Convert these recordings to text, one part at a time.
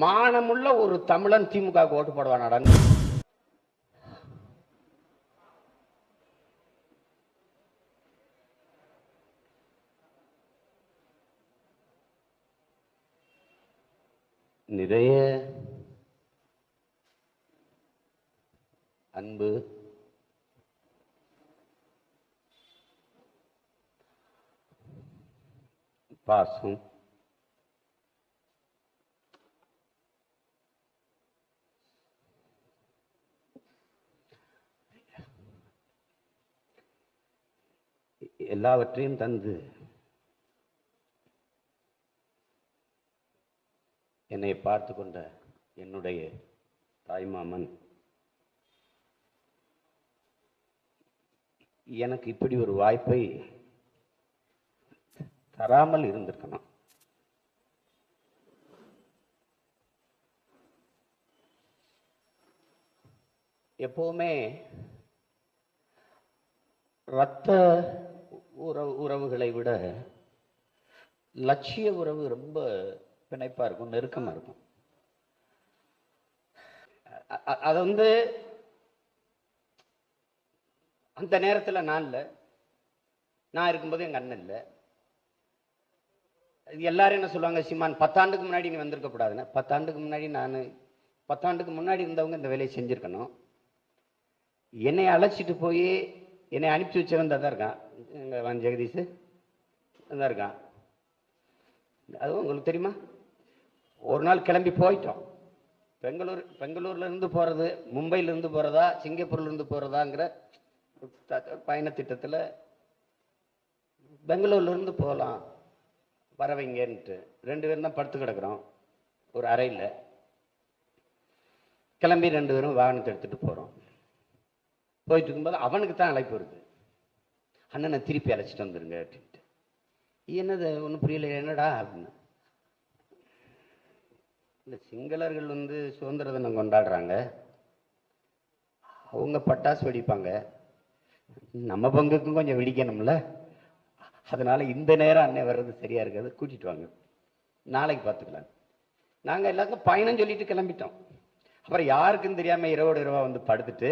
மானமுள்ள ஒரு தமிழன் திமுக ஓட்டு போடுவானாடா? நிறைய அன்பு, பாசம், எல்லாவற்றையும் தந்து என்னை பார்த்து கொண்ட என்னுடைய தாய்மாமன் எனக்கு இப்படி ஒரு வாய்ப்பை தராமல் இருந்திருக்கணும். எப்பவுமே இரத்த உறவுகளை விட லட்சிய உறவு ரொம்ப பிணைப்பா இருக்கும், நெருக்கமா இருக்கும். அது வந்து அந்த நேரத்தில் நான் இல்லை, நான் இருக்கும்போது எங்க அண்ணன் இல்லை. எல்லாரும் என்ன சொல்லுவாங்க, சீமான் 10 ஆண்டுக்கு முன்னாடி நீ வந்திருக்க கூடாதுன்னு. 10 ஆண்டுக்கு முன்னாடி 10 ஆண்டுக்கு முன்னாடி இருந்தவங்க இந்த வேலையை செஞ்சிருக்கணும். என்னை அழைச்சிட்டு போய் என்னை அனுப்பிச்சு வச்சவன் தான் இருக்கான், எங்க ஜெகதீஷ் தான் இருக்கான். அதுவும் உங்களுக்கு தெரியுமா? ஒரு நாள் கிளம்பி போயிட்டோம். பெங்களூர்ல இருந்து போறது, மும்பையில இருந்து போறதா, சிங்கப்பூர்ல இருந்து போறதாங்கிற பயண திட்டத்தில் பெங்களூர்ல இருந்து போகலாம் வரவைங்கன்ட்டு 2 பேரும் தான் படுத்து கிடக்குறோம் ஒரு அறையில். கிளம்பி 2 பேரும் வாகனத்தை எடுத்துட்டு போறோம். போயிட்டு இருக்கும்போது அவனுக்கு தான் அழைப்பு வருது, அண்ணனை திருப்பி அழைச்சிட்டு வந்துருங்க அப்படின்ட்டு. என்னது ஒன்றும் புரியல, என்னடா அப்படின்னு. இந்த சிங்களர்கள் வந்து சுதந்திர தினம் கொண்டாடுறாங்க, அவங்க பட்டாசு வெடிப்பாங்க, நம்ம பங்குக்கும் கொஞ்சம் வெடிக்கணும்ல, அதனால இந்த நேரம் அண்ணன் வர்றது சரியா இருக்காது, கூட்டிட்டு வாங்க, நாளைக்கு பார்த்துக்கலாம். நாங்கள் எல்லாருக்கும் பயணம் சொல்லிட்டு கிளம்பிட்டோம். அப்புறம் யாருக்கும் தெரியாம இரவோடு இரவா வந்து படுத்துட்டு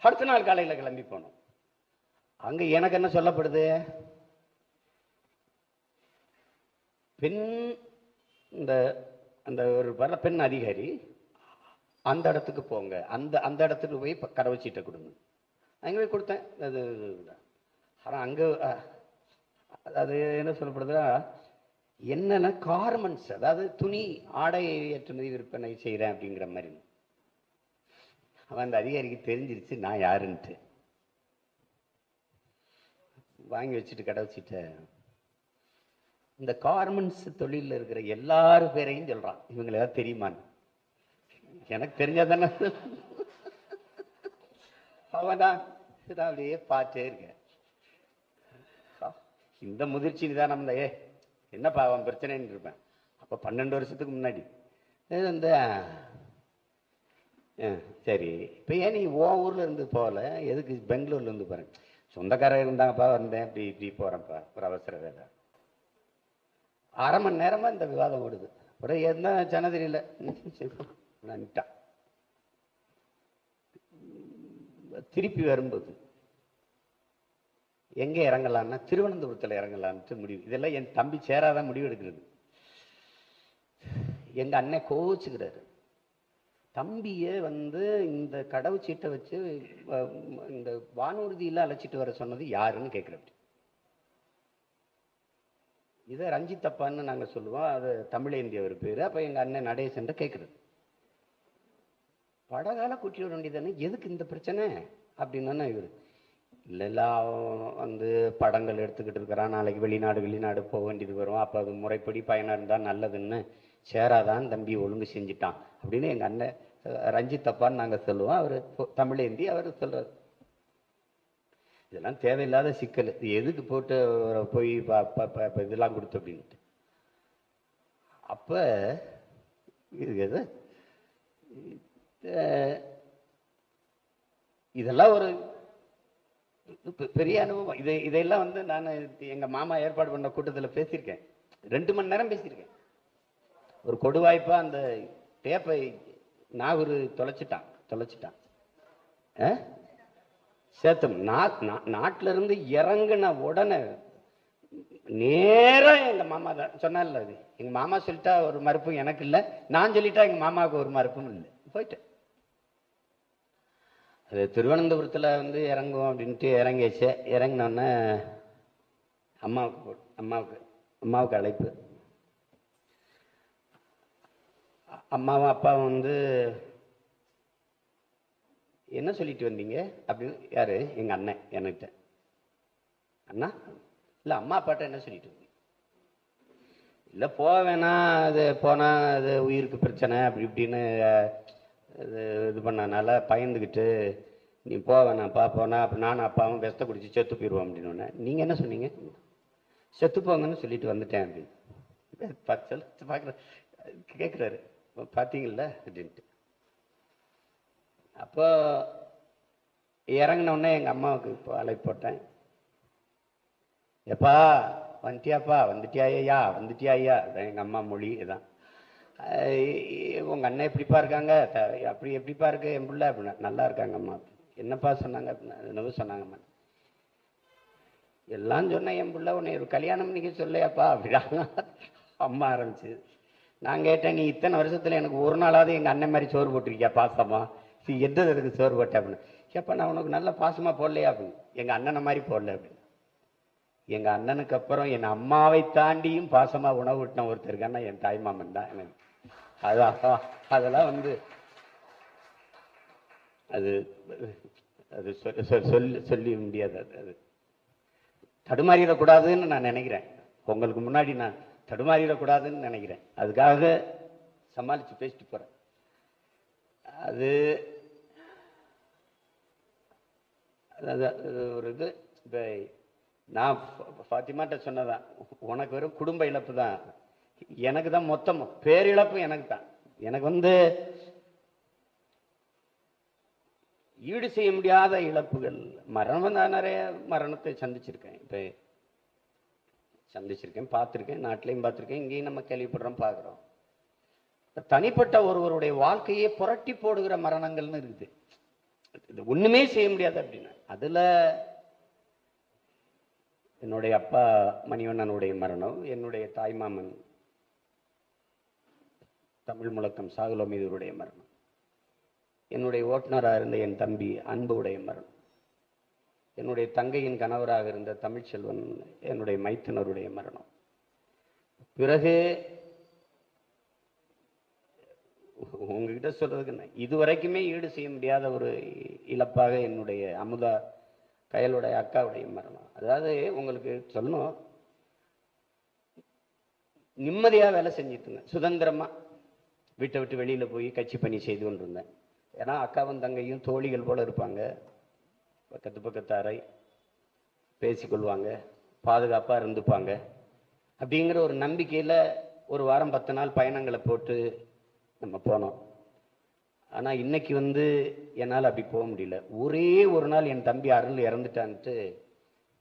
அடுத்த நாள் காலையில் கிளம்பி போனோம். அங்க எனக்கு என்ன சொல்லப்படுது, பெண் இந்த அந்த ஒரு வர பெண் அதிகாரி அந்த இடத்துக்கு போங்க, அந்த இடத்துக்கு போய் கடவுச்சீட்டை கொடுங்க. அங்கே போய் கொடுத்தேன். அது ஆனால் அங்கே அது என்ன சொல்லப்படுதுன்னா, என்னென்ன கார்மெண்ட்ஸ், அதாவது துணி ஆடை ஏற்றுமதி விற்பனை செய்கிறேன் அப்படிங்கிற மாதிரி. அவன் அந்த அதிகாரிக்கு தெரிஞ்சிருச்சு நான் யாருன்ட்டு. வாங்கி வச்சுட்டு கடவுச்சீட்டை இந்த கார்மெண்ட்ஸ் தொழிலில் இருக்கிற எல்லாரும் பேரையும் சொல்றான். இவங்களை ஏதாவது தெரியுமான்னு எனக்கு தெரிஞ்சாதானே. அவன்தான் அப்படியே பார்த்தே இருக்க. இந்த முதிர்ச்சி தான் நம்ம என்னப்பா அவன் பிரச்சனைன்னு இருப்பேன். அப்போ 12 வருஷத்துக்கு முன்னாடி வந்து சரி இப்போ ஏன் நீ உன் ஊர்ல இருந்து போகல, எதுக்கு பெங்களூர்ல இருந்து போறேன்? சொந்தக்காரர் இருந்தாங்கப்பா, வந்தேன், இப்படி இப்படி போறேன்ப்பா, ஒரு அவசர வேலை. 1/2 மணி நேரமா இந்த விவாதம் ஓடுது. அப்புறம் என்ன சொன்ன தெரியல, நின்ட்டான். திருப்பி வரும்போது எங்க இறங்கலாம்னா திருவனந்தபுரத்தில் இறங்கலான்ட்டு முடிவு. இதெல்லாம் என் தம்பி சேராதான் முடிவு எடுக்கிறது. எங்க அண்ணன் கோவிச்சுக்கிறாரு. தம்பியை வந்து இந்த கடவுச்சீட்டை வச்சு இந்த வானூர்தியில் அழைச்சிட்டு வர சொன்னது யாருன்னு கேட்குறப்ப, இதை ரஞ்சித் அப்பான்னு நாங்கள் சொல்லுவோம், அது தமிழேந்தி அவர் பேர். அப்போ எங்கள் அண்ணன் நடேசன் கேட்குறது, படகால கூட்டி விட வேண்டியதானே, எதுக்கு இந்த பிரச்சனை அப்படின்னு. இவர் இல்லை அவன் வந்து படங்கள் எடுத்துக்கிட்டு இருக்கிறான், நாளைக்கு வெளிநாடு போக வேண்டியது வரும், அப்போ அது முறைப்படி பயணம் இருந்தால் நல்லதுன்னு சேராதான் தம்பி ஒழுங்கு செஞ்சிட்டான் அப்படின்னு எங்கள் அண்ணன் ரஞ்சித் அப்பான்னு நாங்கள் சொல்லுவோம், அவர் தமிழேந்தி அவர் சொல்றாரு. இதெல்லாம் தேவையில்லாத சிக்கல், எதுக்கு போட்டு போய் இதெல்லாம் கொடுத்து அப்படின்ட்டு. அப்ப இது இதெல்லாம் ஒரு பெரிய அனுபவம். இதையெல்லாம் வந்து நான் எங்க மாமா ஏற்பாடு பண்ண கூட்டத்தில் பேசியிருக்கேன். 2 மணி நேரம் பேசியிருக்கேன். ஒரு கொடுவாய்ப்பா அந்த டேப்பை நாகூர் தொலைச்சிட்டான். சேத்தம் நாட்டில இருந்து இறங்கின உடனே நேரம் எங்க மாமா தான் சொன்னால. அது எங்க மாமா சொல்லிட்டா ஒரு மறுப்பும் எனக்கு இல்லை, நான் சொல்லிட்டா எங்க மாமாவுக்கு ஒரு மறுப்பும் இல்லை. போயிட்டேன். அது திருவனந்தபுரத்தில் வந்து இறங்குவோம் அப்படின்ட்டு இறங்கிச்சு. இறங்கினோடனே அம்மாவுக்கு அழைப்பு. அம்மாவும் அப்பாவும் வந்து என்ன சொல்லிட்டு வந்தீங்க அப்படின்னு. யாரு? எங்க அண்ணன் என்கிட்ட. அண்ணா இல்லை அம்மா அப்பாட்ட என்ன சொல்லிட்டு வந்தீங்க? இல்லை போக வேணாம், அது போனால் அது உயிருக்கு பிரச்சனை அப்படி இப்படின்னு இது பண்ணனால பயந்துக்கிட்டு நீ போக வேணாம்ப்பா, போனா அப்போ நானும் அப்பாவும் விஷத்தை குடிச்சு செத்து போயிடுவோம் அப்படின்னு. நீங்கள் என்ன சொன்னீங்க? செத்து போங்கன்னு சொல்லிட்டு வந்துட்டேன் அப்படின்னு. பார்க்குற கேட்குறாரு, பார்த்தீங்கள அப்படின்ட்டு. அப்போ இறங்கினோடனே எங்கள் அம்மாவுக்கு இப்போ அழைப்பு போட்டேன். எப்பா வந்துட்டியாப்பா? வந்துட்டியா ஐயா? எங்கள் அம்மா மொழி இதான். உங்கள் அண்ணன் எப்படிப்பா இருக்காங்க? அப்படி எப்படிப்பா இருக்கு என் பிள்ளை அப்படின்னா. நல்லா இருக்காங்க அம்மா. என்னப்பா சொன்னாங்க அப்படின்னா. என்னவோ சொன்னாங்கம்மா. எல்லாம் சொன்னேன், என் பிள்ளை உன்னை ஒரு கல்யாணம் பண்ணிக்க சொல்லையாப்பா அப்படின்னா. அம்மா ஆரம்பிச்சு. நான் கேட்டேன், நீ இத்தனை வருஷத்துல எனக்கு ஒரு நாளாவது எங்கள் அண்ணன் மாதிரி சோறு போட்டிருக்கியா பாசமா? எந்த இருக்கு சோறு போட்டேன் அப்படின்னு. எப்போ நான் உனக்கு நல்ல பாசமா போடலையா அப்படின்னு. எங்கள் அண்ணனை மாதிரி போடல அப்படின்னு. எங்க அண்ணனுக்கு அப்புறம் என் அம்மாவை தாண்டியும் பாசமா உணவு விட்டன ஒருத்தர் இருக்கான்னா என் தாய்மாமன் தான் எனக்கு. அதெல்லாம் வந்து அது அது சொல்லி முடியாது. அது தடுமாறிடக்கூடாதுன்னு நான் நினைக்கிறேன். உங்களுக்கு முன்னாடி நான் தடுமாறிடக்கூடாதுன்னு நினைக்கிறேன். அதுக்காக சமாளிச்சு பேசிட்டு போறேன். அது ஒரு இது. இப்போ நான் ஃபாத்திமாட்ட சொன்னதான், உனக்கு வெறும் குடும்ப இழப்பு தான், எனக்கு தான் மொத்தம் பேரிழப்பு எனக்கு தான். எனக்கு வந்து ஈடு செய்ய முடியாத இழப்புகள். மரணம் தான், நிறைய மரணத்தை சந்திச்சிருக்கேன். இப்போ சந்திச்சிருக்கேன், பார்த்துருக்கேன், நாட்டிலையும் பார்த்துருக்கேன், இங்கேயும் நம்ம கேள்விப்படுறோம், பார்க்குறோம். தனிப்பட்ட ஒருவருடைய வாழ்க்கையே புரட்டி போடுகிற மரணங்கள்னு இருக்குது. இது ஒண்ணுமே செய்ய முடியாது அப்படின்னு. அதுல என்னுடைய அப்பா மணிவண்ணனுடைய மரணம், என்னுடைய தாய்மாமன் தமிழ் முழக்கம் சாகுலோ மீதுடைய மரணம், என்னுடைய ஓட்டுநராக இருந்த என் தம்பி அன்புடைய மரணம், என்னுடைய தங்கையின் கணவராக இருந்த தமிழ்ச்செல்வன் என்னுடைய மைத்தனருடைய மரணம். பிறகு உங்ககிட்ட சொல்றதுக்கு இதுவரைக்குமே ஈடு செய்ய முடியாத ஒரு இழப்பாக என்னுடைய அமுதா கையலுடைய அக்காவுடைய மரணம். அதாவது உங்களுக்கு சொல்லணும், நிம்மதியா வேலை செஞ்சுட்டுங்க, சுதந்திரமா வீட்டை விட்டு வெளியில போய் கட்சி பணி செய்து கொண்டிருந்தேன். ஏன்னா அக்காவும் தங்கையும் தோழிகள் போல இருப்பாங்க, பக்கத்து அறை, பேசிக்கொள்வாங்க, பாதுகாப்பா இருந்துப்பாங்க. அப்படிங்கிற ஒரு நம்பிக்கையில ஒரு வாரம் 10 நாள் பயணங்களை போட்டு நம்ம போனோம். ஆனா இன்னைக்கு வந்து என்னால் அப்படி போக முடியல. ஒரே ஒரு நாள் என் தம்பி அருள் இறந்துட்டான்ட்டு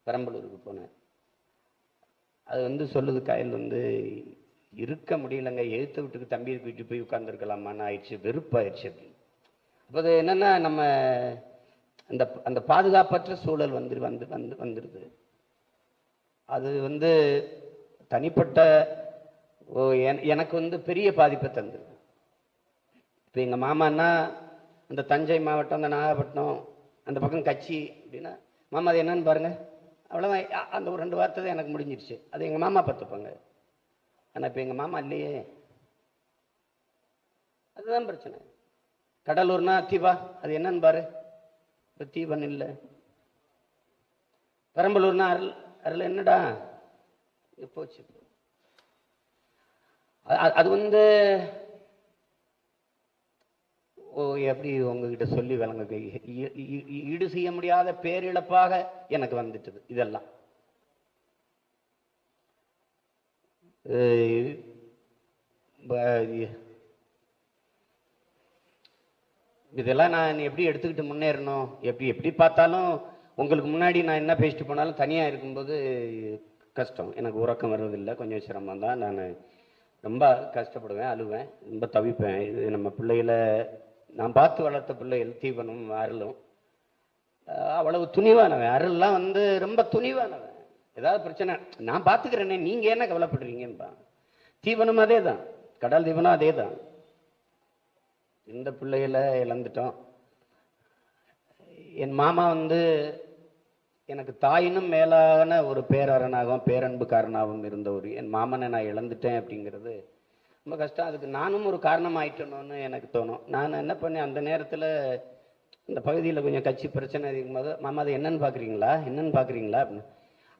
பெரம்பலூருக்கு போனேன். அது வந்து சொல்லுது, காயல் வந்து இருக்க முடியலங்க, எழுத்த வீட்டுக்கு தம்பியை வீட்டு போய் உட்கார்ந்துருக்கலாமான்னு ஆயிடுச்சு, வெறுப்பாயிடுச்சு அப்படின்னு. அப்போ அது என்னன்னா, நம்ம அந்த அந்த பாதுகாப்பற்ற சூழல் வந்துடுது. அது வந்து தனிப்பட்ட எனக்கு வந்து பெரிய பாதிப்பை தந்துடுது. இப்போ எங்கள் மாமான்னா அந்த தஞ்சை மாவட்டம், அந்த நாகப்பட்டினம் அந்த பக்கம் கட்சி அப்படின்னா, மாமா அது என்னன்னு பாருங்க, அவ்வளோதான். அந்த ஒரு 2 வார்த்தை தான் எனக்கு முடிஞ்சிருச்சு. அது எங்கள் மாமா பார்த்துப்பாங்க. ஆனால் இப்போ எங்கள் மாமா இல்லையே, அதுதான் பிரச்சனை. கடலூர்னா தீபா, அது என்னன்னு பாரு, இப்போ தீபன் இல்லை. பெரம்பலூர்னா அருள் என்னடா போச்சு. அது வந்து எப்படி உங்ககிட்ட சொல்லி விளங்க, ஈடு செய்ய முடியாத பேரிழப்பாக எனக்கு வந்துட்டது இதெல்லாம். இதெல்லாம் நான் எப்படி எடுத்துக்கிட்டு முன்னேறணும், எப்படி பார்த்தாலும் உங்களுக்கு முன்னாடி நான் என்ன பேசிட்டு போனாலும் தனியாக இருக்கும்போது கஷ்டம். எனக்கு உறக்கம் வருவதில்லை, கொஞ்சம் சிரமம் தான். நான் ரொம்ப கஷ்டப்படுவேன், அழுவேன், ரொம்ப தவிப்பேன். இது நம்ம பிள்ளைகளை நான் பார்த்து வளர்த்த பிள்ளைகள் தீபனும் அருளும் அவ்வளவு துணிவானவன். அருள்லாம் வந்து ரொம்ப துணிவானவன். ஏதாவது பிரச்சனை நான் பார்த்துக்கிறேனே, நீங்கள் என்ன கவலைப்படுறீங்கன்பா. தீபனும் அதே தான், கடல் தீபனும் அதே தான். இந்த பிள்ளைகளை இழந்துட்டோம். என் மாமா வந்து எனக்கு தாயினும் மேலான ஒரு பேரறனாகவும் பேரன்புக்காரனாகவும் இருந்த ஒரு என் மாமனை நான் இழந்துட்டேன் அப்படிங்கிறது ரொம்ப கஷ்டம். அதுக்கு நானும் ஒரு காரணம் ஆயிட்டணும்னு எனக்கு தோணும். நான் என்ன பண்ணேன், அந்த நேரத்தில் இந்த பகுதியில் கொஞ்சம் கட்சி பிரச்சனை இருக்கும்போது, மாமா அது என்னன்னு பார்க்குறீங்களா அப்படின்னு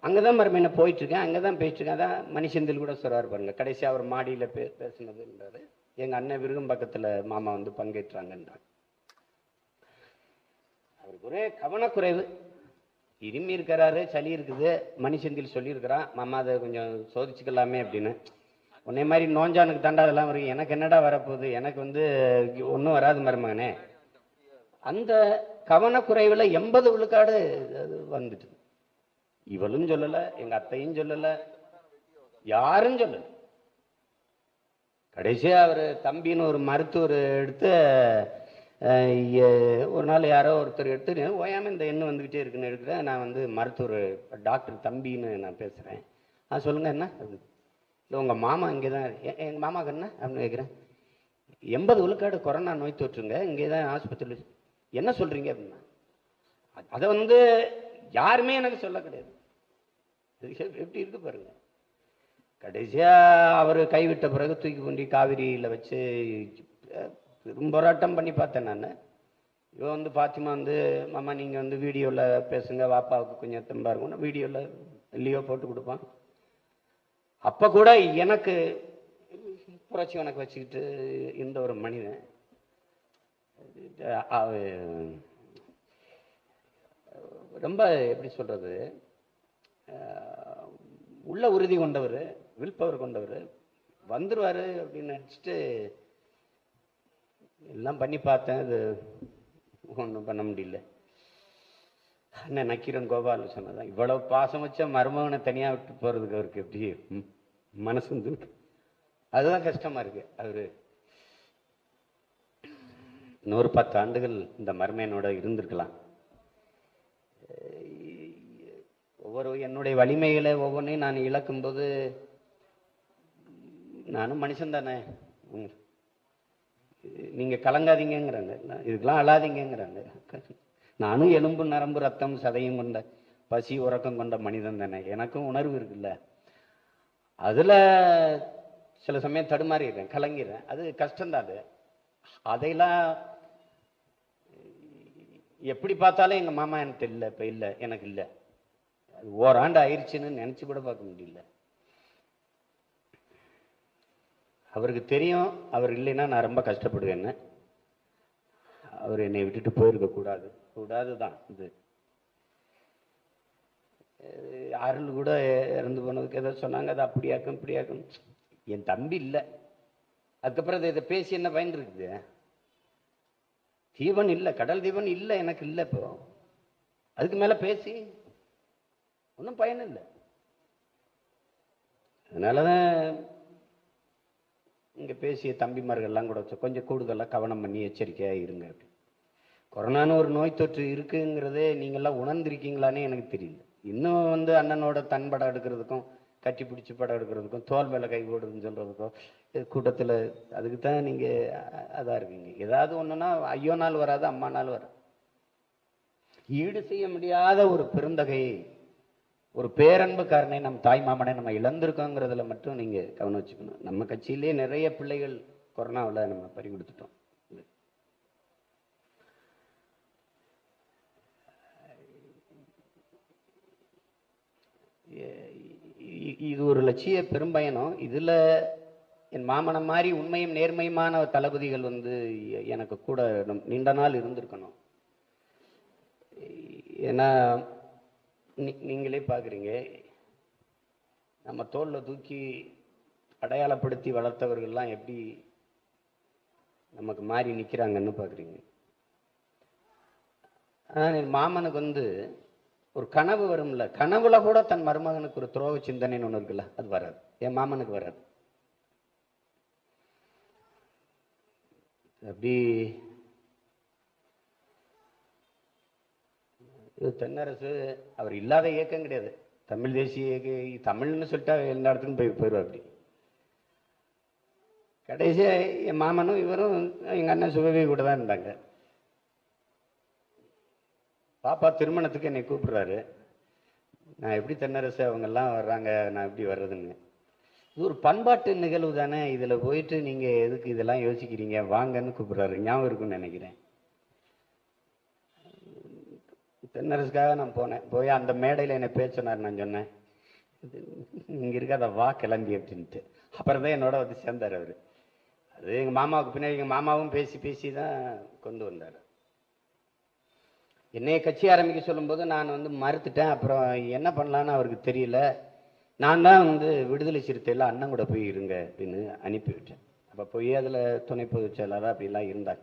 அங்கே தான் மறுமையின போயிட்டுருக்கேன், அங்கே தான் பேசிட்டுருக்கேன். அதான் மணிசெந்தில் கூட சொல்கிறார் பாருங்க, கடைசியாக அவர் மாடியில் பேசுனதுன்றாரு. எங்கள் அண்ணன் விருகம் பக்கத்தில் மாமா வந்து பங்கேற்றாங்கன்றாங்க. அவருக்கு ஒரே கவனக்குறைவு, இருமி இருக்கிறாரு, சளி இருக்குது. மணிசெந்தில் சொல்லியிருக்கிறான், மாமா அதை கொஞ்சம் சோதிச்சுக்கலாமே அப்படின்னு. உன்னை மாதிரி நோஞ்சானுக்கு தாண்டா அதெல்லாம் வரும், எனக்கு என்னடா வரப்போகுது, எனக்கு வந்து ஒன்றும் வராது மருமகனே. அந்த கவனக்குறைவில் 80 விழுக்காடு அது வந்துட்டு. இவளும் சொல்லலை, எங்கள் அத்தையும் சொல்லலை, யாரும் சொல்லலை. கடைசியாக அவர் தம்பின்னு ஒரு மருத்துவர் எடுத்து ஒரு நாள் யாரோ ஒருத்தர் எடுத்து ஓயாமல் இந்த எண்ணு வந்துக்கிட்டே இருக்குன்னு எடுக்கிறேன். நான் வந்து மருத்துவர் டாக்டர் தம்பின்னு நான் பேசுகிறேன். சொல்லுங்கள் என்ன அது, இல்லை உங்கள் மாமா இங்கே தான், எங்கள் மாமாவுக்கு என்ன அப்படின்னு கேட்குறேன். 80 விழுக்காடு கொரோனா நோய் தொற்றுங்க, இங்கே தான் ஆஸ்பத்திரியில், என்ன சொல்கிறீங்க அப்படின்னா. அதை வந்து யாருமே எனக்கு சொல்ல கிடையாது. எப்படி இருக்கு பாருங்க. கடைசியாக அவர் கைவிட்ட பிறகு தூக்கி கொண்டு காவிரியில் வச்சு ரொம்ப போராட்டம் பண்ணி பார்த்தேன் நான். இவன் வந்து பாத்திமா வந்து, மாமா நீங்கள் வந்து வீடியோவில் பேசுங்க, வாப்பாவுக்கு கொஞ்சம் தெம்பா இருக்கும், வீடியோவில் இல்லையோ போட்டு கொடுப்பான். அப்போ கூட எனக்கு புரட்சி உனக்கு வச்சுக்கிட்டு இந்த ஒரு மனிதன் ரொம்ப எப்படி சொல்கிறது, உள்ள உறுதி கொண்டவர், வில் பவர் கொண்டவர், வந்துடுவார் அப்படின்னு நினச்சிட்டு எல்லாம் பண்ணி பார்த்தேன். அது ஒன்றும் பண்ண முடியல. அண்ணன் நக்கீரன் கோபால் சொன்னதான், இவ்வளவு பாசம் வச்ச மருமகனை தனியாக விட்டு போகிறதுக்கு அவருக்கு எப்படி மனசு வந்து, அதுதான் கஷ்டமாக இருக்குது. அவர் இன்னொரு 10 ஆண்டுகள் இந்த மருமையனோட இருந்திருக்கலாம். என்னுடைய வலிமைகளை ஒவ்வொன்றையும் நான் இழக்கும்போது, நானும் மனுஷன் தானே, நீங்கள் கலங்காதீங்கிறாங்க, இதுக்கெல்லாம் அழாதீங்கிறாங்க. நானும் எலும்பு நரம்பு ரத்தம் சதையும் கொண்ட பசி உறக்கம் கொண்ட மனிதன் தானே, எனக்கும் உணர்வு இருக்குல்ல. அதில் சில சமயம் தடுமாறிடுறேன், கலங்கிறேன், அது கஷ்டம்தான். அது அதையெல்லாம் எப்படி பார்த்தாலும் எங்கள் மாமா எனக்கு இல்லை, இப்போ இல்லை, எனக்கு இல்லை, அது ஓராண்டு ஆயிடுச்சுன்னு நினச்சி கூட பார்க்க முடியல. அவருக்கு தெரியும் அவர் இல்லைன்னா நான் ரொம்ப கஷ்டப்படுவேன்னு. அவர் என்னை விட்டுட்டு போயிருக்க கூடாது தான். இது அருள் கூட இறந்து போனதுக்கு ஏதோ சொன்னாங்க, அது அப்படியாக்கும் இப்படியாக்கும். என் தம்பி இல்லை, அதுக்கப்புறம் இதை பேசி என்ன பயன் இருக்குது. தீபன் இல்லை, கடல் தீபன் இல்லை, எனக்கு இல்லை. இப்போ அதுக்கு மேலே பேசி ஒன்றும் பயன் இல்லை. அதனால தான் இங்கே பேசிய தம்பிமார்கள்லாம் கூட கொஞ்சம் கூடுதலாக கவனம் பண்ணி எச்சரிக்கையாக இருங்க. அப்படி கொரோனான்னு ஒரு நோய் தொற்று இருக்குங்கிறதே நீங்கள்லாம் உணர்ந்திருக்கீங்களானே எனக்கு தெரியல. இன்னும் வந்து அண்ணனோட தன் படம் எடுக்கிறதுக்கும் கட்டி பிடிச்சி படம் எடுக்கிறதுக்கும் தோல் மேலே கை போடுறதுன்னு சொல்கிறதுக்கும் கூட்டத்தில் அதுக்கு தான் நீங்கள் அதாக இருக்கீங்க. ஏதாவது ஒன்றுனா ஐயோ நாள் வராது, அம்மா நாள் வராது. ஈடு செய்ய முடியாத ஒரு பெருந்தகையை, ஒரு பேரன்புக்காரனை, நம் தாய் மாமனை நம்ம இழந்திருக்கோங்கிறதுல மட்டும் நீங்கள் கவனம் வச்சுக்கணும். நம்ம கட்சியிலே நிறைய பிள்ளைகள் கொரோனாவில் நம்ம பறி கொடுத்துட்டோம். இது ஒரு லட்சிய பெரும்பயணம். இதில் என் மாமனை மாதிரி உண்மையும் நேர்மையுமான தளபதிகள் வந்து எனக்கு கூட நீண்ட நாள் இருந்திருக்கணும். ஏன்னா நீங்களே பார்க்குறீங்க, நம்ம தோளில் தூக்கி அடையாளப்படுத்தி வளர்த்தவர்கள்லாம் எப்படி நமக்கு மாறி நிற்கிறாங்கன்னு பார்க்குறீங்க. ஆனால் என் மாமனுக்கு வந்து ஒரு கனவு வரும்ல, கனவுல கூட தன் மருமகனுக்கு ஒரு துரோக சிந்தனைன்னு ஒன்று இருக்குல்ல, அது வராது. என் மாமனுக்கு வராது. அப்படி தென்னரசு அவர் இல்லாத இயக்கம் கிடையாது. தமிழ் தேசிய தமிழ்னு சொல்லிட்டா எல்லா இடத்துக்கும் போயிடுவார். அப்படி கடைசியாக என் மாமனும் இவரும் எங்கள் அண்ணன் சுகவி கூட தான் இருந்தாங்க. பாப்பா திருமணத்துக்கு என்னை கூப்பிடுறாரு. நான் எப்படி தென்னரசு அவங்கெல்லாம் வர்றாங்க, நான் எப்படி வர்றதுன்னு. இது ஒரு பண்பாட்டு நிகழ்வு தானே, இதில் போயிட்டு நீங்கள் எதுக்கு இதெல்லாம் யோசிக்கிறீங்க, வாங்கன்னு கூப்பிட்றாரு. ஞாபகம் இருக்குன்னு நினைக்கிறேன். தென்னரசுக்காக நான் போனேன். போய் அந்த மேடையில் என்னை பேசினார். நான் சொன்னேன், இங்கே இருக்காத வா கிளம்பி அப்படின்ட்டு. அப்புறம் தான் என்னோட வந்து சேர்ந்தார் அவர். அது எங்கள் மாமாவுக்கு பின்னாடி எங்கள் மாமாவும் பேசி பேசி தான் கொண்டு வந்தார். என்னைய கட்சி ஆரம்பிக்க சொல்லும்போது நான் வந்து மறுத்துட்டேன். அப்புறம் என்ன பண்ணலான்னு அவருக்கு தெரியல. நான் தான் வந்து விடுதலை சிறுத்தையில் அண்ணன் கூட போய் இருங்க அப்படின்னு அனுப்பிவிட்டேன். அப்போ போய் அதில் துணை பொதுச் செயலாளர் அப்படிலாம் இருந்தார்.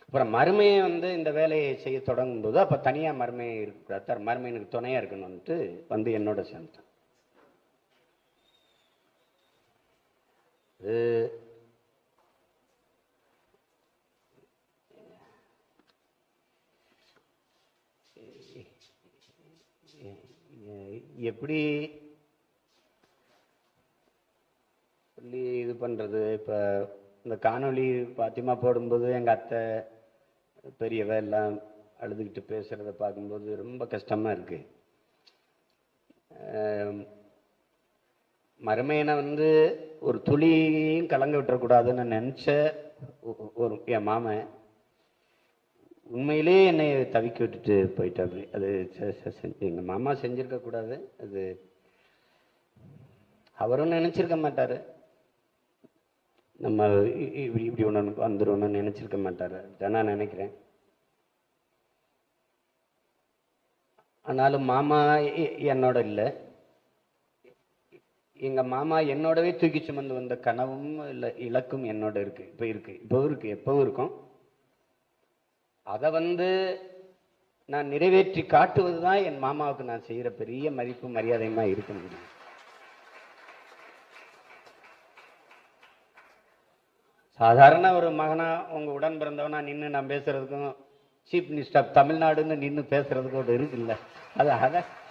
அப்புறம் மருமையை வந்து இந்த வேலையை செய்ய தொடங்கும் போது அப்போ தனியாக மருமையை இருக்கக்கூடாது, மருமையனுக்கு துணையாக இருக்கணும்ட்டு வந்து என்னோட சேர்ந்தேன். எப்படி சொல்லி இது பண்ணுறது? இப்போ இந்த காணொலி பாத்திமா போடும்போது எங்கள் அத்தை பெரியவ எல்லாம் அழுதுகிட்டு பேசுகிறத பார்க்கும்போது ரொம்ப கஷ்டமாக இருக்குது. மருமையனை வந்து ஒரு துளியும் கலங்க விட்டுறக்கூடாதுன்னு நினச்ச ஒரு என் மாமன் உண்மையிலே என்னை தவிக்க விட்டுட்டு போயிட்டாரு. அது எங்கள் மாமா செஞ்சுருக்கக்கூடாது. அது அவரும் நினச்சிருக்க மாட்டார். நம்ம இப்படி இப்படி ஒன்று வந்துடும்னு நினச்சிருக்க மாட்டார். அதான் நான் நினைக்கிறேன். ஆனாலும் மாமா என்னோட இல்லை. எங்கள் மாமா என்னோடவே தூக்கி சுமந்து வந்த கனவும் இல்லை இலக்கும் என்னோட இருக்கு. இப்போ இருக்கு எப்பவும் இருக்கும். அதை வந்து நான் நிறைவேற்றி காட்டுவது தான் என் மாமாவுக்கு நான் செய்கிற பெரிய மதிப்பு மரியாதையுமா இருக்க முடியும். சாதாரண ஒரு மகனா உங்க உடன் பிறந்தவனா நின்று நான் பேசுறதுக்கும் சீஃப் மினிஸ்டர் ஆஃப் தமிழ்நாடுன்னு நின்று பேசுறதுக்கும் ஒரு இருக்குல்ல.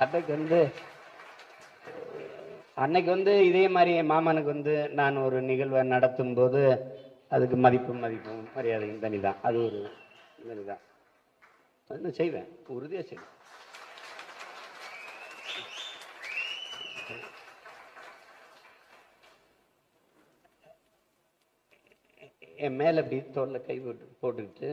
அதுக்கு வந்து அன்னைக்கு வந்து இதே மாதிரி என் மாமனுக்கு வந்து நான் ஒரு நிகழ்வை நடத்தும் போது அதுக்கு மதிப்பும் மரியாதையும் தனிதான். அது ஒரு தனிதான். அது செய்வேன், உறுதியாக செய்வேன். என் மேல அப்படி தோல்ல கை போட்டுக்கிட்டு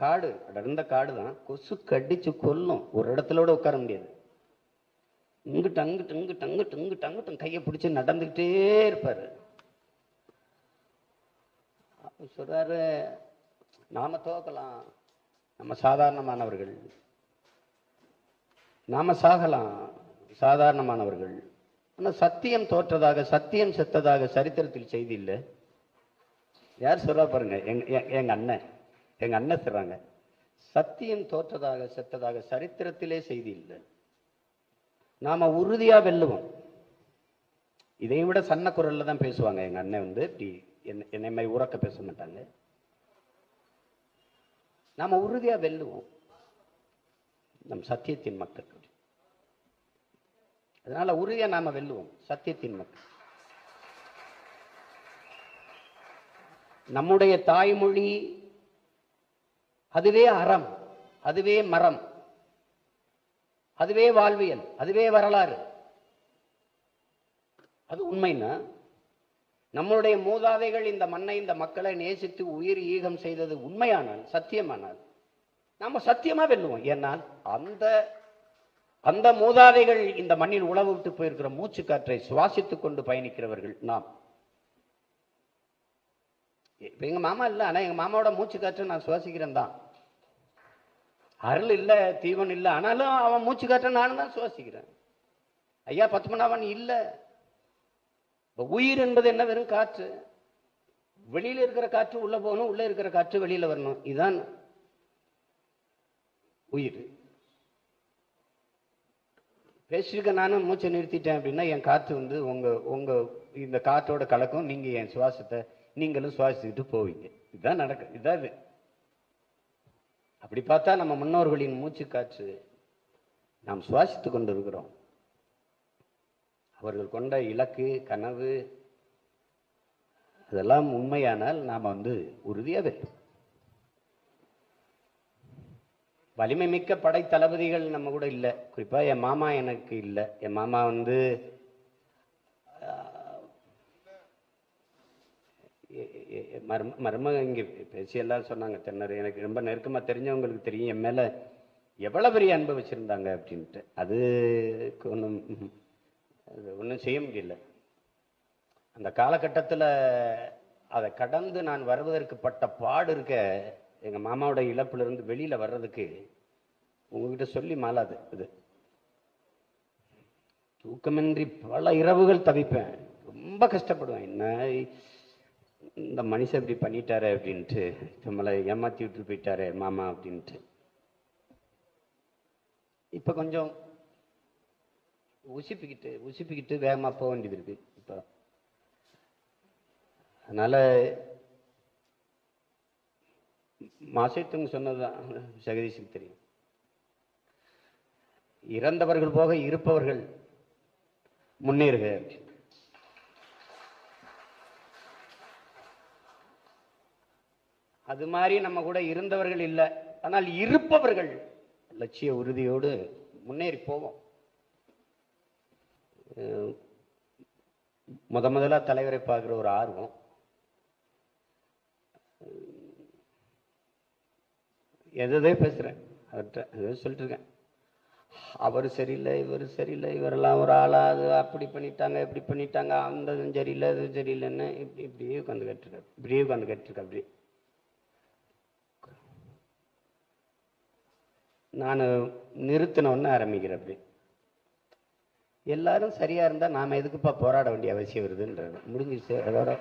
காடு அடர்ந்த காடு தான், கொசு கடிச்சு கொல்லும். ஒரு இடத்துல கூட உட்கார முடியாது. இங்கிட்டு அங்கிட்டு இங்கிட்டு அங்கிட்டு இங்கிட்டு அங்கிட்டும் கையை பிடிச்சி நடந்துக்கிட்டே இருப்பாரு. சொல்றாரு, நாம தோக்கலாம், நம்ம சாதாரணமானவர்கள், நாம சாகலாம், சாதாரணமானவர்கள். ஆனால் சத்தியம் தோற்றதாக சத்தியம் செத்ததாக சரித்திரத்தில் செய்தி இல்லை. யார் சொல்றா பாருங்க, எங்க அண்ணன் சொல்றாங்க, சத்தியம் தோற்றதாக செத்ததாக சரித்திரத்திலே செய்தி இல்லை. நாம உறுதியா வெல்லுவோம். இதையும் விட சன்ன குரல்ல தான் பேசுவாங்க. எங்க அண்ணன் வந்து இப்படி என்னை மாதிரி உறக்க பேச மாட்டாங்க. நாம உறுதியா வெல்லுவோம், நம் சத்தியத்தின் மக்கள். அதனால உறுதியா நாம வெல்லுவோம், சத்தியத்தின் மக்கள். நம்முடைய தாய்மொழி அதுவே அறம், அதுவே மரம், அதுவே வாழ்வியல், அதுவே வரலாறு. அது உண்மைன்னா நம்மளுடைய மூதாதைகள் இந்த மண்ணை இந்த மக்களை நேசித்து உயிர் ஈகம் செய்தது உண்மையானால், சத்தியமானால் நாம சத்தியமா வெல்லுவோம். ஏன்னால் அந்த மூதாதைகள் இந்த மண்ணில் உழவு விட்டு போயிருக்கிற மூச்சு காற்றை சுவாசித்துக் கொண்டு பயணிக்கிறவர்கள் நாம். இப்ப எங்க மாமா இல்லை, ஆனா எங்க மாமாவோட மூச்சு காற்று நான் சுவாசிக்கிறேன் தான். அருள் இல்லை, தீவன் இல்லை, ஆனாலும் அவன் மூச்சு காற்றை நானும் தான் சுவாசிக்கிறேன். ஐயா பத்மநாபன் இல்லை. உயிர் என்பது என்ன? வெறும் காற்று. வெளியில இருக்கிற காற்று உள்ள போகணும், உள்ள இருக்கிற காற்று வெளியில வரணும். இதுதான் உயிர். பேசிருக்க நானும் மூச்சை நிறுத்திட்டேன் அப்படின்னா என் காற்று வந்து உங்க இந்த காற்றோட கலக்கும், நீங்க என் சுவாசத்தை நீங்களும் சுவாசிச்சுட்டு போவீங்க. இதுதான் நடக்கு. இதான் இது. அப்படி பார்த்தா நம்ம முன்னோர்களின் மூச்சு காற்று நாம் சுவாசித்து கொண்டு இருக்கிறோம். அவர்கள் கொண்ட இலக்கு, கனவு அதெல்லாம் உண்மையானால் நாம் உறுதியாக வேண்டும். வலிமை மிக்க படை தளபதிகள் நம்ம கூட இல்லை. குறிப்பாக என் மாமா எனக்கு இல்லை. என் மாமா மருமக இங்கே பேசி எல்லாம் சொன்னாங்க. தென்னர் எனக்கு ரொம்ப நெருக்கமாக தெரிஞ்சவங்களுக்கு தெரியும் என் மேலே எவ்வளோ பெரிய அன்பை வச்சுருந்தாங்க அப்படின்ட்டு. அதுக்கு ஒன்றும் செய்ய முடியல. அந்த காலகட்டத்தில் அதை கடந்து நான் வருவதற்கு பட்ட பாடு இருக்க. எங்கள் மாமாவோட இழப்பிலிருந்து வெளியில் வர்றதுக்கு உங்ககிட்ட சொல்லி மாளாது. இது தூக்கமின்றி பல இரவுகள் தவிப்பேன். ரொம்ப கஷ்டப்படுவேன். என்ன இந்த மனுஷன் இப்படி பண்ணிட்டாரு அப்படின்ட்டு, நம்மளை ஏமாற்றி விட்டு போயிட்டாரு மாமா அப்படின்ட்டு. இப்போ கொஞ்சம் உசிப்பிக்கிட்டு வேகமாக போக வேண்டியது இருக்கு இப்போ. அதனால மாசத்துங்க சொன்னதுதான் ஜெகதீஷுக்கு தெரியும். இறந்தவர்கள் போக இருப்பவர்கள் முன்னேறுக. அது மாதிரி நம்ம கூட இருந்தவர்கள் இல்லை, ஆனால் இருப்பவர்கள் லட்சிய உறுதியோடு முன்னேறி போவோம். முதலா தலைவரை பார்க்குற ஒரு ஆர்வம். எதே பேசுகிறேன் அவர்கிட்ட, எதோ சொல்லிட்டு இருக்கேன். அவர் சரியில்லை, இவர் சரியில்லை, இவரெல்லாம் ஒரு ஆளா, அது அப்படி பண்ணிட்டாங்க இப்படி பண்ணிட்டாங்க, அந்த சரியில்லை இது சரியில்லைன்னு இப்படியே உட்காந்து கேட்டிருக்கேன். அப்படி நான் நிறுத்தினோன்னு ஆரம்பிக்கிறேன். அப்படி எல்லாரும் சரியா இருந்தா நாம எதுக்குப்பா போராட வேண்டிய அவசியம் வருதுன்றது முடிஞ்சிச்சு. அதோட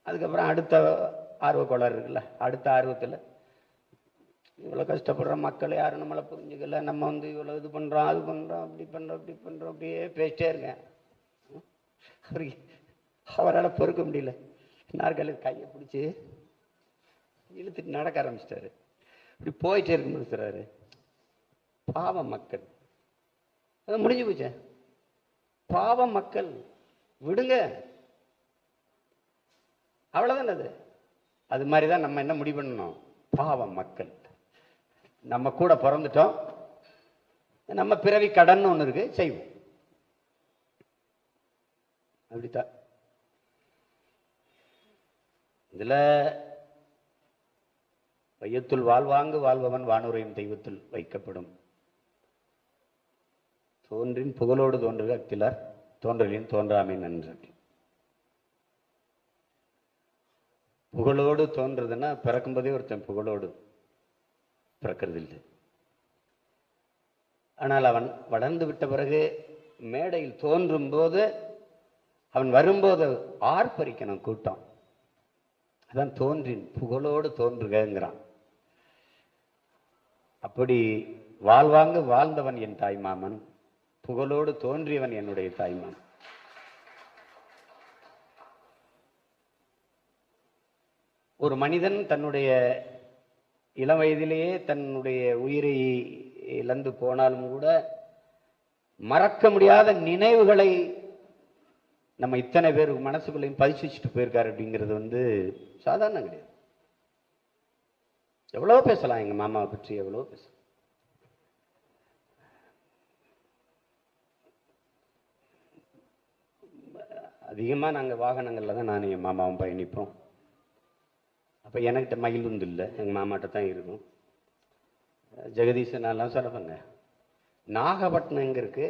அதுக்கப்புறம் அடுத்த ஆர்வ கோளாறு இருக்குல்ல. அடுத்த ஆர்வத்தில் இவ்வளோ கஷ்டப்படுற மக்கள் யாரும் நம்மளை புரிஞ்சுக்கல, நம்ம இவ்வளோ இது பண்ணுறோம் அது பண்ணுறோம் அப்படி பண்ணுறோம் அப்படியே பேசிட்டே இருக்கேன். அவரால் பொறுக்க முடியல. நாற்காலில் கையை பிடிச்சி இழுத்துட்டு நடக்க ஆரம்பிச்சிட்டாரு. இப்படி போயிட்டே இருக்கும்போது சொல்றாரு, பாவ மக்கள். அது முடிஞ்சு போச்சே. பாவ மக்கள் விடுங்க, அவ்வளவுதான். அது மாதிரிதான் நம்ம என்ன முடிவு பண்ணணும்? பாவ மக்கள். நம்ம கூட பிறந்துட்டோம், நம்ம பிறவி கடன் ஒண்ணு இருக்கு, செய்வோம். அப்படித்தான். இதுல வையத்துள் வாழ்வாங்கு வாழ்பவன் வானுரையும் தெய்வத்துள் வைக்கப்படும். தோன்றின் புகழோடு தோன்றுக அத்திலார் தோன்றலின் தோன்றாமை நன்று. புகழோடு தோன்றதுன்னா பிறக்கும்போதே ஒருத்தன் புகழோடு பிறக்கிறது இல்லை. ஆனால் அவன் வளர்ந்து விட்ட பிறகு மேடையில் தோன்றும் போது, அவன் வரும்போது ஆர்ப்பரிக்கணும் கூட்டம். அதான் தோன்றின் புகழோடு தோன்றுகிறான். அப்படி வாழ்வாங்கு வாழ்ந்தவன் என் தாய்மாமன், புகழோடு தோன்றியவன் என்னுடைய தாய்மாமன். ஒரு மனிதன் தன்னுடைய இளம் வயதிலேயே தன்னுடைய உயிரை இழந்து போனாலும் கூட மறக்க முடியாத நினைவுகளை நம்ம இத்தனை பேர் மனசுக்குள்ளையும் பதிச்சு வச்சுட்டு போயிருக்காரு. அப்படிங்கிறது சாதாரணம் கிடையாது. எவ்வளவோ பேசலாம் எங்க மாமாவை பற்றி, எவ்வளவோ பேசலாம். அதிகமா நாங்க வாகனங்கள்ல தான் நானும் என் மாமாவும் பயணிப்போம். அப்ப எனக்கிட்ட மகிழ்ந்து இல்லை, எங்க மாமாட்ட தான் இருக்கும். ஜெகதீசன் எல்லாம் சொல்லப்பங்க. நாகப்பட்டினம் எங்க இருக்கு?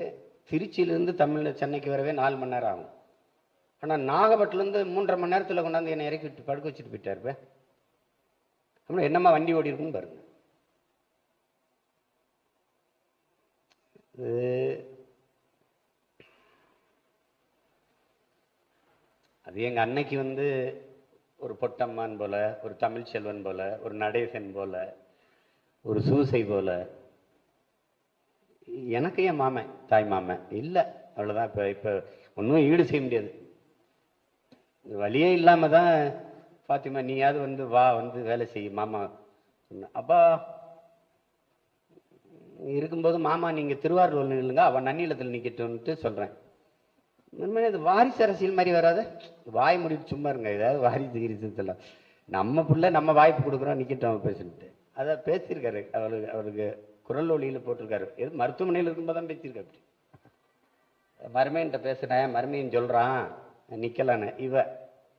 திருச்சியிலிருந்து சென்னைக்கு வரவே 4 மணி நேரம் ஆகும். ஆனா நாகப்பட்டினத்துலேருந்து 3.5 மணி நேரத்தில் கொண்டாந்து என்னை இறக்கி விட்டு படுக்க வச்சுட்டு போயிட்டாரு. அப்படின்னா என்னம்மா வண்டி ஓடி இருக்குன்னு பாருங்க. அது எங்க அன்னைக்கு ஒரு பொட்டம்மான் போல, ஒரு தமிழ் செல்வன் போல, ஒரு நடேசன் போல, ஒரு சூசை போல எனக்கு என் மாமன் தாய் மாமன் இல்லை, அவ்வளோதான். இப்போ இப்போ ஒன்றும் ஈடு செய்ய முடியாது. வழியே இல்லாமல் தான் ஃபாத்திமா நீயாவது வந்து வா வந்து வேலை செய்ய மாமா சொன்னேன். அப்பா இருக்கும்போது மாமா நீங்கள் திருவாரூர் இல்லைங்க, அவன் நன்னிலத்தில் நிற்கட்டும்ட்டு சொல்கிறேன். உண்மையிலே இது வாரிசு அரசியல் மாதிரி வராத, வாய் முடிவு சும்மா இருங்க. ஏதாவது வாரிசு கிரிசத்தில் நம்ம பிள்ளை நம்ம வாய்ப்பு கொடுக்குறோம் நிற்கட்டும் பேசிட்டு அதை பேசியிருக்காரு. அவருக்கு குரல் ஒளியில் போட்டிருக்காரு. எது மருத்துவமனையில் இருக்கும்போது தான் பேசியிருக்காரு. அப்படி மருமையன்ட்ட பேசுகிறேன், மருமையன் சொல்கிறான் நிற்கலான்னு,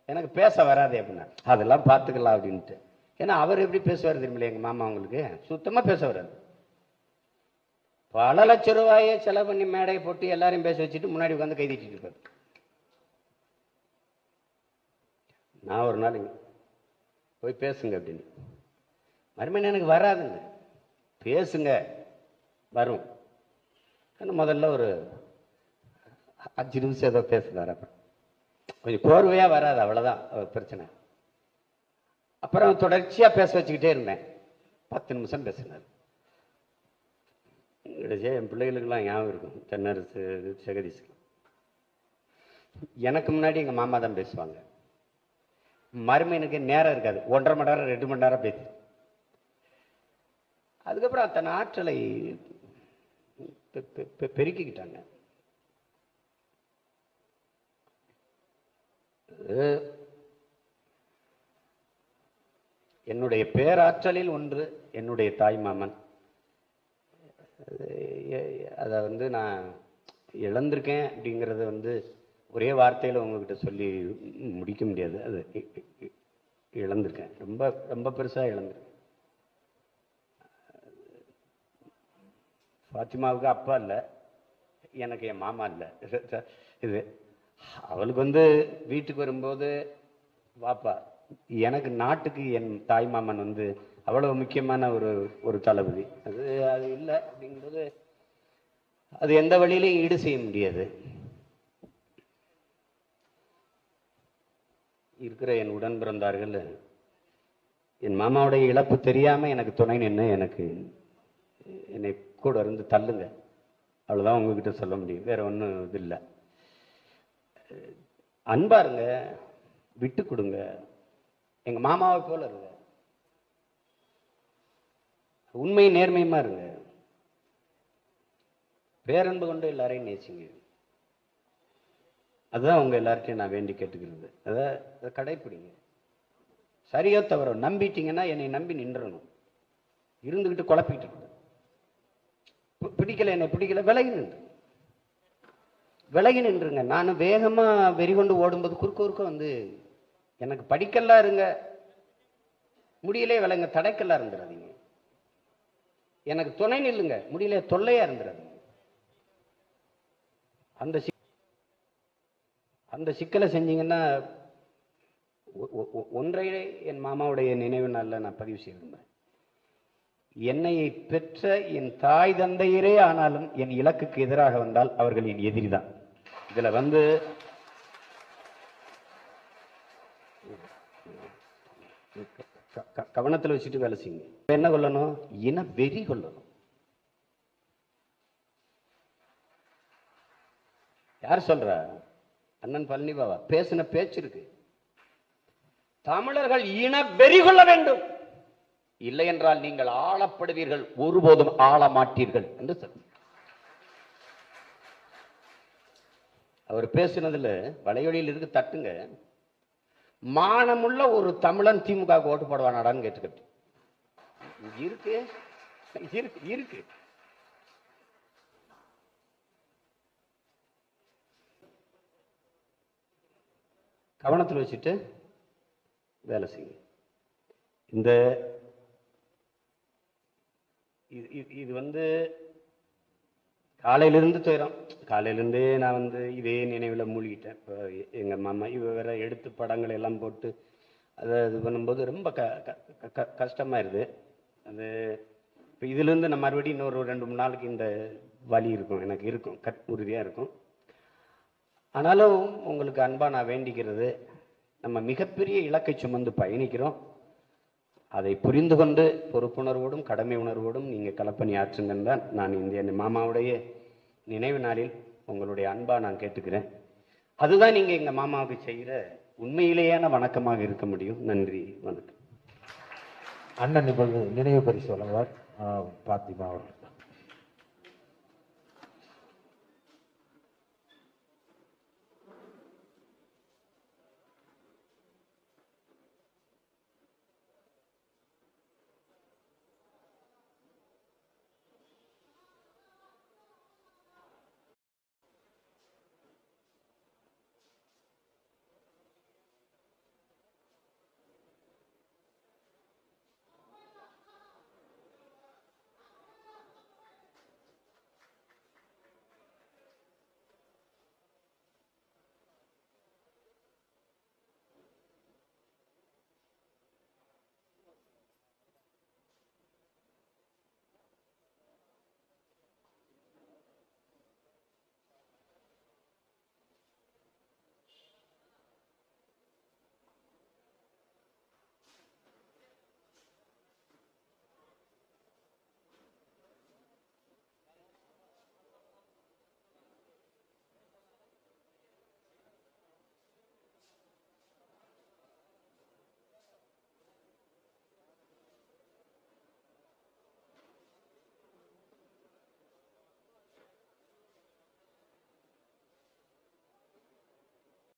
எனக்கு பேச வராதே அப்படின்னா அதெல்லாம் பார்த்துக்கலாம் அப்படின்ட்டு. ஏன்னா அவர் எப்படி பேசுவார் தெரியுமில்ல எங்கள் மாமா, அவங்களுக்கு சுத்தமாக பேச வராது. பல லட்ச ரூபாயை செலவு பண்ணி மேடையை போட்டு எல்லாரையும் பேச வச்சுட்டு முன்னாடி உட்காந்து கை தட்டிட்டு இருப்பாரு. நான் ஒரு நாள் போய் பேசுங்க அப்படின்னு, மறுமணி எனக்கு வராதுங்க, பேசுங்க வரும். ஆனால் முதல்ல ஒரு 5 நிமிஷம் ஏதோ பேசுனார், அப்புறம் கொஞ்சம் கோர்வையாக வராது, அவ்வளோதான் பிரச்சனை. அப்புறம் தொடர்ச்சியாக பேச வச்சுக்கிட்டே இருந்தேன். 10 நிமிஷம் பேசினார். என் பிள்ளைகளுக்கெல்லாம் ஞாபகம் இருக்கும், தென்னரசு ஜெகதீஷ். எனக்கு முன்னாடி எங்கள் மாமா தான் பேசுவாங்க. மருமையனுக்கு நேரம் இருக்காது, 1.5 மணி நேரம் 2 மணி நேரம் பேசி. அதுக்கப்புறம் அத்தனை ஆற்றலை பெருக்கிக்கிட்டாங்க. என்னுடைய பேராற்றலில் ஒன்று என்னுடைய தாய் மாமன். அதை வந்து நான் இழந்திருக்கேன் அப்படிங்கிறத வந்து ஒரே வார்த்தையில் உங்ககிட்ட சொல்லி முடிக்க முடியாது. அது இழந்திருக்கேன், ரொம்ப ரொம்ப பெருசாக இழந்திருக்கேன். ஃபாத்திமாவுக்கு அப்பா இல்லை, எனக்கு என் மாமா இல்லை. இது அவளுக்கு வந்து வீட்டுக்கு வரும்போது வாப்பா, எனக்கு நாட்டுக்கு என் தாய் மாமன் வந்து அவ்வளவு முக்கியமான ஒரு தளபதி. அது இல்லை அப்படிங்கும்போது அது எந்த வழியிலையும் ஈடு செய்ய முடியாது. இருக்கிற என் உடன் பிறந்தார்கள் என் மாமாவுடைய இழப்பு தெரியாம எனக்கு துணை நின்று எனக்கு என்னை கூட இருந்து தள்ளுங்க, அவ்வளவுதான் உங்ககிட்ட சொல்ல முடியும். வேற ஒன்றும் இது இல்லை. அன்பா இருங்க, விட்டு கொடுங்க, எங்க மாமாவை போல இருங்க, உண்மை நேர்மையுமா இருங்க, பேரன்பு கொண்டு எல்லாரையும் நேசிங்க. அதுதான் உங்க எல்லார்ட்டையும் நான் வேண்டி கேட்டுக்கிறது. அதை கடைப்பிடிங்க. சரியோ தவறோ நம்பிட்டீங்கன்னா என்னை நம்பி நின்றணும். இருந்துகிட்டு குழப்பிக்கிட்டு பிடிக்கல, என்னை பிடிக்கல, விலகி நின்றுங்க. நான் வேகமா வெறி கொண்டு ஓடும்போது குறுக்க வந்து எனக்கு படிக்கலாம் இருங்க, முடியலே விலங்க, தடைக்கெல்லாம் இருந்துடாதீங்க. எனக்கு துணை நில்லுங்க, முடியல தொல்லையா இருந்துடாதீங்க. அந்த சிக்கலை செஞ்சீங்கன்னா ஒன்றையே என் மாமாவுடைய நினைவு நாளில் நான் பதிவு செய்ய விரும்புகிறேன். என்னையை பெற்ற என் தாய் தந்தையரே ஆனாலும் என் இலக்குக்கு எதிராக வந்தால் அவர்கள் என் எதிரி தான். இதுல வந்து கவனத்தில் வச்சுட்டு வேலை செய்யுங்க. என்ன கொள்ளணும்? இன வெறி கொள்ளணும். யார் சொல்ற? அண்ணன் பழனி பாபா பேசின பேச்சு இருக்கு. தமிழர்கள் இன வெறி கொள்ள வேண்டும், இல்லை என்றால் நீங்கள் ஆளப்படுவீர்கள், ஒருபோதும் ஆள மாட்டீர்கள் என்று சொல்ல. அவர் பேசினதுல வலையொலியில் இருக்கு, தட்டுங்க. மானமுள்ள ஒரு தமிழன் திமுக ஓட்டு போடுவானாடான்னு கேட்டுக்கிட்டு இருக்கு இருக்கு இருக்கு. கவனத்தில் வச்சுட்டு வேலை செய்யுங்க. இந்த இது வந்து காலையிலிருந்து துயரம். காலையிலேருந்தே நான் வந்து இதே நினைவில் மூழ்கிட்டேன். இப்போ எங்கள் மாமா வேற எடுத்து படங்களை எல்லாம் போட்டு அதை இது பண்ணும்போது ரொம்ப கஷ்டமாயிருது. அது இப்போ இதுலேருந்து நான் மறுபடியும் இன்னொரு 2-3 நாளுக்கு இந்த வலி இருக்கும், எனக்கு இருக்கும், உறுதியாக இருக்கும். ஆனாலும் உங்களுக்கு அன்பா நான் வேண்டிக்கிறது, நம்ம மிகப்பெரிய இலக்கை சுமந்து பயணிக்கிறோம். அதை புரிந்து கொண்டு பொறுப்புணர்வோடும் கடமை உணர்வோடும் நீங்கள் களப்பணி ஆற்றுங்கன்னு தான் நான் இந்த மாமாவுடைய நினைவு நாளில் உங்களுடைய அன்பா நான் கேட்டுக்கிறேன். அதுதான் நீங்கள் எங்கள் மாமாவுக்கு செய்கிற உண்மையிலேயான வணக்கமாக இருக்க முடியும். நன்றி, வணக்கம். அண்ணன் இப்பொழுது நினைவு பரிசு வழங்குவார் பாத்திமா அவர்கள்.